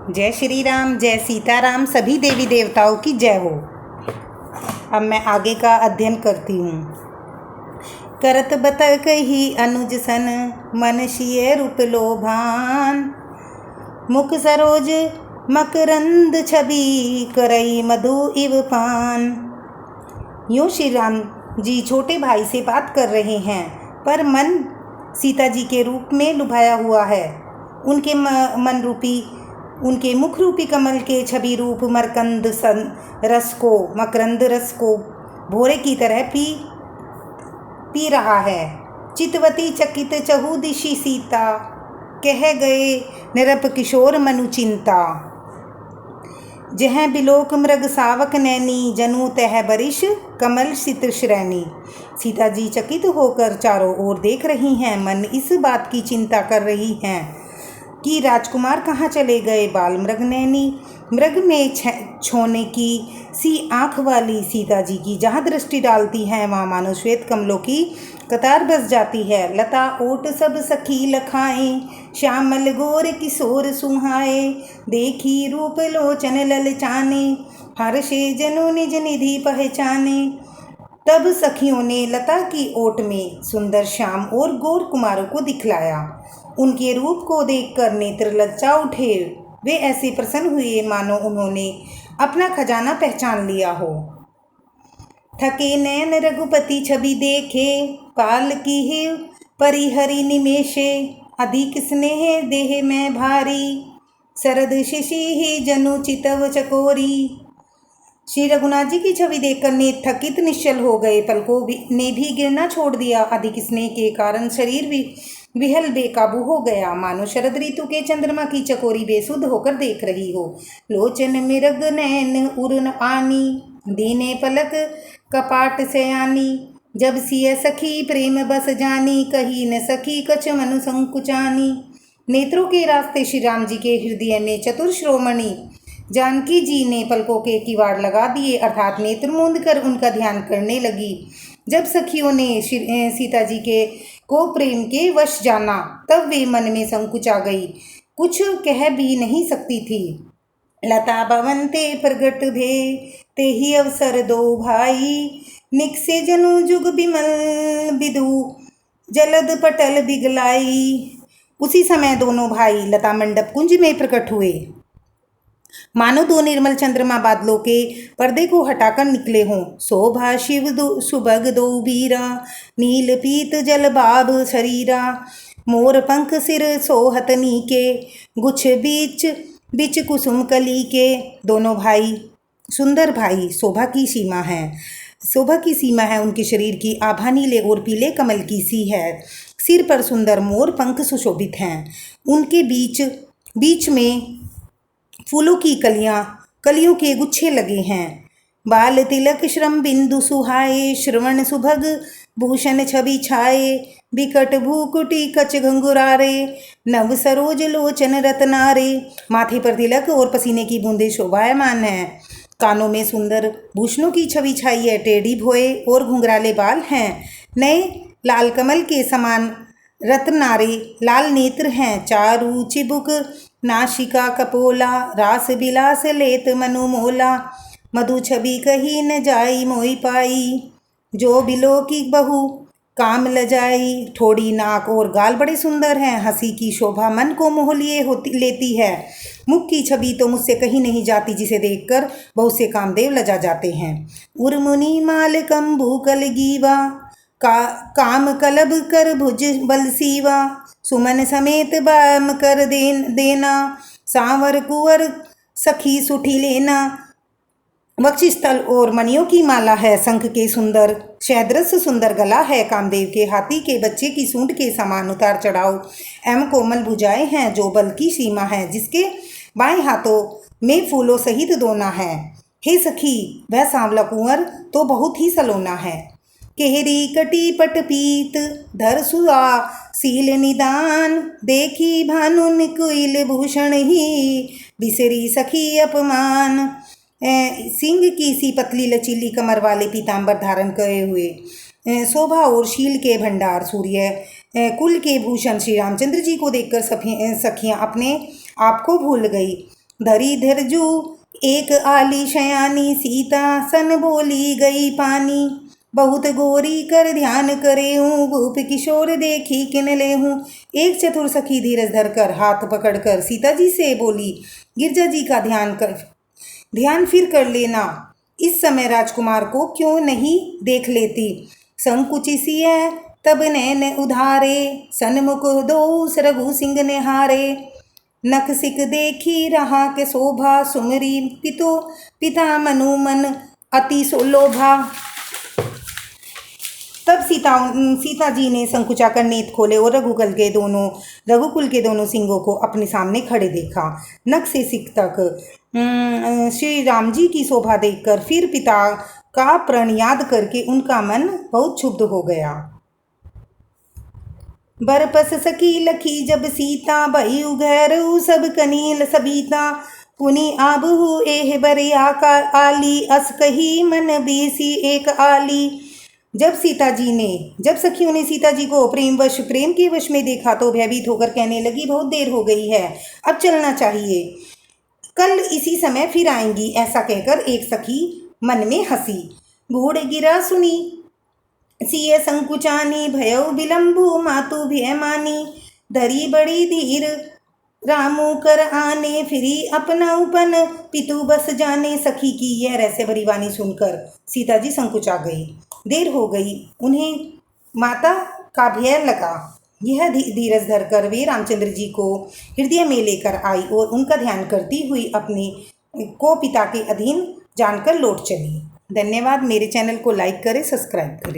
जय श्री राम, जय सीताराम, सभी देवी देवताओं की जय हो। अब मैं आगे का अध्ययन करती हूँ। करत बतक ही अनुज सन, मन शिय रूप लोभान, मुख सरोज मकरंद छवि, करई मधु इव पान। यूँ श्री राम जी छोटे भाई से बात कर रहे हैं, पर मन सीता जी के रूप में लुभाया हुआ है। उनके मन रूपी, उनके मुख रूपी कमल के छवि रूप मकरंद रस को भोरे की तरह पी रहा है। चितवती चकित चहु दिशि सीता, कह गए निरप किशोर मनु चिंता। जह बिलोक मृग सावक नैनी, जनु तह बरिश कमल सित श्रेणी। सीता जी चकित होकर चारों ओर देख रही हैं। मन इस बात की चिंता कर रही हैं कि राजकुमार कहाँ चले गए। बाल मृग नैनी, मृग में छोने की सी आँख वाली सीता जी की जहाँ दृष्टि डालती हैं वहाँ मानो श्वेत कमलों की कतार बस जाती है। लता ओट सब सखी लखाएं, श्यामल गोर किशोर सुहाए। देखी रूप लोचन ललचाने, हर्षे जनु निज निधि पहचाने। तब सखियों ने लता की ओट में सुंदर श्याम और गोर कुमारों को दिखलाया। उनके रूप को देखकर नेत्र लज्जा उठे। वे ऐसे प्रसन्न हुए मानो उन्होंने अपना खजाना पहचान लिया हो। थके नैन रघुपति छवि देखे, काल की ही परिहरि निमेषे। अधिक स्नेह देह में भारी, शरद शिशि ही जनु चितव चकोरी। श्री रघुनाथ जी की छवि देखकर ने थकित निश्चल हो गए। पलकों ने भी गिरना छोड़ दिया। अधिक स्नेह के कारण शरीर भी विहल बेकाबू हो गया, मानो शरद ऋतु के चंद्रमा की चकोरी बेसुध होकर देख रही हो। लोचन मृग नैन उर्न आनी, दीने पलक कपाट सयानी। जब सिय सखी प्रेम बस जानी, कही न सखी कछ मनु संकुचानी। नेत्रों के रास्ते श्री राम जी के हृदय में चतुर श्रोमणी जानकी जी ने पलकों के किवाड़ लगा दिए, अर्थात नेत्र मूंद कर उनका ध्यान करने लगी। जब सखियों ने सीता जी के को प्रेम के वश जाना, तब वे मन में संकुचा गई, कुछ कह भी नहीं सकती थी। लता भवन ते प्रगट भे, ते ही अवसर दो भाई। निकसे जनु जुग बिमल बिदु, जलद पटल बिगलाई। उसी समय दोनों भाई लता मंडप कुंज में प्रकट हुए, मानो दो निर्मल चंद्रमा बादलों के पर्दे को हटाकर निकले हों। शोभा शिव सुभग दो बीरा, नील पीत जल बाब शरीरा। मोर पंख सिर सोहत नीके, गुछ बीच बिच कुसुम कली के। दोनों भाई सुंदर भाई शोभा की सीमा है। शोभा की सीमा है उनके शरीर की आभा नीले और पीले कमल की सी है। सिर पर सुंदर मोर पंख सुशोभित हैं। उनके बीच में फूलों की कलियों के गुच्छे लगे हैं। बाल तिलक श्रम बिंदु सुहाए, श्रवण सुभग भूषण छवि छाए। बिकट भूकुटी कच घंगुरारे, नव सरोज लोचन रत्नारे। माथे पर तिलक और पसीने की बूंदें शोभायमान है। कानों में सुंदर भूषणों की छवि छाई है। टेढ़ी भोए और घुंघराले बाल हैं। नए लाल कमल के समान रत्नारे लाल नेत्र हैं। चारु चिबुक नाशिका कपोला, रास बिलास लेत मनु मोला। मधु छवि कही न जाई मोई पाई, जो बिलो की बहू काम लजाई। ठोड़ी नाक और गाल बड़े सुंदर हैं। हंसी की शोभा मन को मोह लिए लेती है। मुख की छवि तो मुझसे कहीं नहीं जाती, जिसे देखकर बहुत से कामदेव लजा जाते हैं। उर्मुनि माल कंबू कल गीवा, काम कलब कर भुज बल सीवा। सुमन समेत बाम कर देना, सांवर कुंवर सखी सुठी लेना। वक्षस्थल और मणियों की माला है। शंख के सुंदर शहदरस सुंदर गला है। कामदेव के हाथी के बच्चे की सूंड के समान उतार चढ़ाव एवं कोमल भुजाएं हैं, जो बल की सीमा है, जिसके बाएं हाथों में फूलों सहित दोना है। हे सखी, वह सांवला कुंवर तो बहुत ही सलोना है। केहरी कटी पट पीत धर सुआ सील निदान, देखी भानुन कुइल भूषण ही, बिसरी सखी अपमान। सिंह की सी पतली लचीली कमर वाले पीताम्बर धारण करे हुए शोभा और शील के भंडार सूर्य कुल के भूषण श्री रामचंद्र जी को देखकर सखियां अपने आप को भूल गई। धरी धरजू एक आली शयानी, सीता सन बोली गई पानी। बहुत गोरी कर ध्यान करे हूँ, भूप किशोर देखी किन ले हूँ। एक चतुर सखी धीरज धरकर हाथ पकड़कर सीता जी से बोली, गिरजा जी का ध्यान फिर कर लेना। इस समय राजकुमार को क्यों नहीं देख लेती। संकुची सी है तब नैन उधारे, सन्मुख दो रघु सिंह ने हारे। नख सिक देखी रहा के शोभा, सुमरी पिता मनु मन अति लोभा। तब सीता जी ने संकुचा कर नेत्र खोले और रघुकुल के दोनों सिंहों को अपने सामने खड़े देखा। नख से सिक तक श्री राम जी की शोभा देखकर फिर पिता का प्रण याद करके उनका मन बहुत क्षुब्ध हो गया। बरपस सकी लखी जब सीता, भई उघैर सब कनील सबीता। पुनि आबहु एह बरिया का आली, अस कही मन बीसी एक आली। जब सखियों ने सीता जी को प्रेम के वश में देखा तो भयभीत होकर कहने लगी, बहुत देर हो गई है, अब चलना चाहिए, कल इसी समय फिर आएंगी। ऐसा कहकर एक सखी मन में हंसी। घोड़ गिरा सुनी सिय संकुचानी, भयउ विलंबु मातु भय मानी। धरी बड़ी धीर रामू कर आने, फिरी अपना उपन पितु बस जाने। सखी की यह रहस्य भरी वाणी सुनकर सीता जी संकुचा गई। देर हो गई, उन्हें माता का भय लगा। यह धीरज धरकर वे रामचंद्र जी को हृदय में लेकर आई और उनका ध्यान करती हुई अपने को पिता के अधीन जानकर लौट चली। धन्यवाद। मेरे चैनल को लाइक करें, सब्सक्राइब करें।